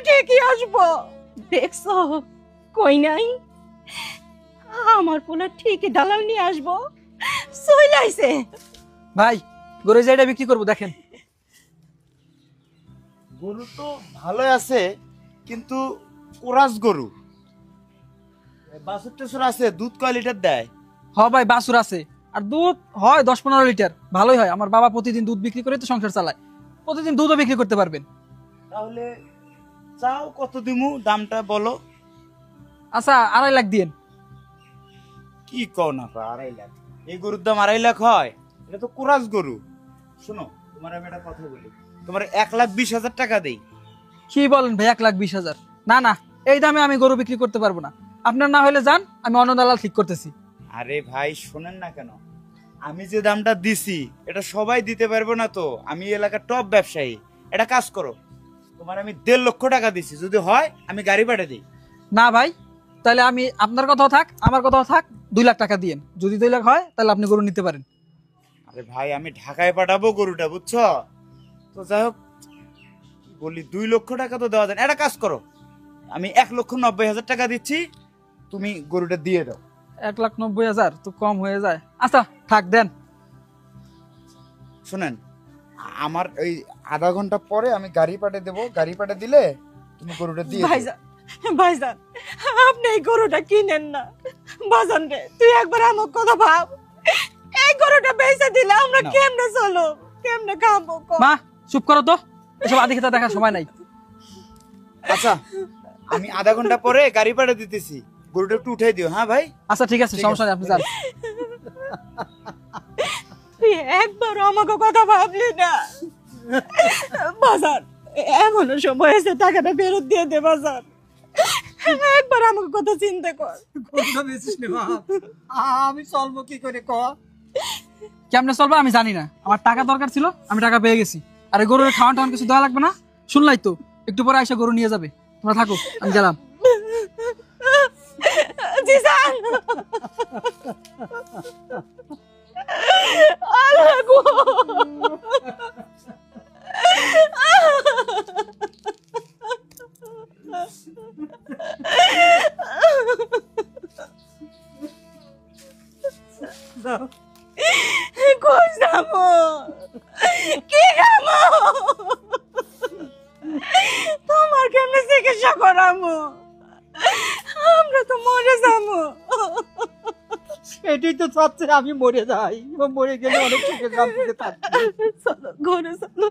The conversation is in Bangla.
ঠিকই আসবো। দেখছো কই নাই, আমার পোলা ঠিকই দালাল নিয়ে আসবো, চইলাইছে। ভাই গরু যেটা বিক্রি করবো দেখেন। গরু তো ভালোই আছে, কিন্তু কোরাস গরু। বাছুর টাছুর আছে, দুধ কয় লিটার দেয়? ভাই বাছুর আছে, আর দুধ হয় 10-15 লিটার, ভালোই হয়। আমার বাবা প্রতিদিন দুধ বিক্রি করে তো সংসার চালায়, প্রতিদিন দুধও বিক্রি করতে পারবেন। তাহলে চাও কত দিমু, দামটা বলো। আচ্ছা 2.5 লাখ দিয়েন। কি কও না, 2.5 লাখ? এই গরুর দাম 2.5 লাখ হয়? এটা তো কোরাস গরু। শোনো, তোমার আমি একটা কথা বলি, তোমার 1,20,000 টাকা দেই। কি বলেন ভাই, 1,20,000? না না, এই দামে আমি গরু বিক্রি করতে পারবো না। আপনার না হলে যান, আমি অন্য দালাল ঠিক করতেছি। আরে ভাই শোনেন না কেন, আমি যে দামটা দিছি এটা সবাই দিতে পারবো না তো। আমি এলাকার টপ ব্যবসায়ী। এটা কাজ করো, তোমার আমি 1.5 লক্ষ টাকা দিছি, যদি হয় আমি গাড়ি পাঠিয়ে দিই। না ভাই, তাহলে আমি আপনার কথাও থাক আমার কথাও থাক, 2 লাখ টাকা দিয়েন। যদি 2 লাখ হয় তাহলে আপনি গরু নিতে পারেন। আরে ভাই আমি ঢাকায় পাঠাবো গরুটা, বুঝছো তো? যাই হোক, বলি 2 লক্ষ টাকা তো দেওয়া যায় না। একটা কাজ করো, আমি 1,90,000 টাকা দিচ্ছি, তুমি গরুটা দিয়ে দাও। 1,90,000 তো কম হয়ে যায়। আচ্ছা থাক, দেন। শোনেন, আমার ওই আধা ঘন্টা পরে আমি গাড়ি পাঠিয়ে দেবো, গাড়ি পাঠিয়ে দিলে তুমি গরুটা দিয়ে দিও। ভাইজান, ভাইজান, আপনি এই গরুটা কিনেন না। বাজান রে, তুই একবার আমার কথা ভাব। এই গরুটা বেচে দিলে আমরা না। কেমনে চলো, কেমনে খাবো? মা চুপ করো তো, এসব আদিক্ষেতা দেখার সময় নাই। আচ্ছা আমি আধা ঘন্টা পরে গাড়ি পাঠিয়ে দিতেছি, গরুটা একটু উঠাই দিও। হ্যাঁ ভাই, আচ্ছা ঠিক আছে, সমস্যা নেই, আপনি যান। তুই একবার আমাকে কথা ভাবলি না। বাজার, এমনও সময় এসে টাকাটা ফেরত দিয়ে দে বাজার। একবার আমাকে কথা চিন্তা কর। আমি চলবো কি করে ক? কেমনে চলবো আমি জানি না, আমার টাকা দরকার ছিল, আমি টাকা পেয়ে গেছি। আর এই গরুর খাওয়ান টাওয়ান কিছু দেওয়া লাগবে না, শুনলাই তো? একটু পরে আইসা গরু নিয়ে যাবে, তোমরা থাকো, আমি গেলাম। জিজান, আল্লাহ গো। কই যাবো, কি খাবো, তোমার কেমনে চিকিৎসা করাবো? আমরা তো মরে যাবো। এটাই তো চাচ্ছে আমি মরে যাই, মরে গেলে অনেক সুখে শান্তিতে থাকবো। চলো ঘরে চলো।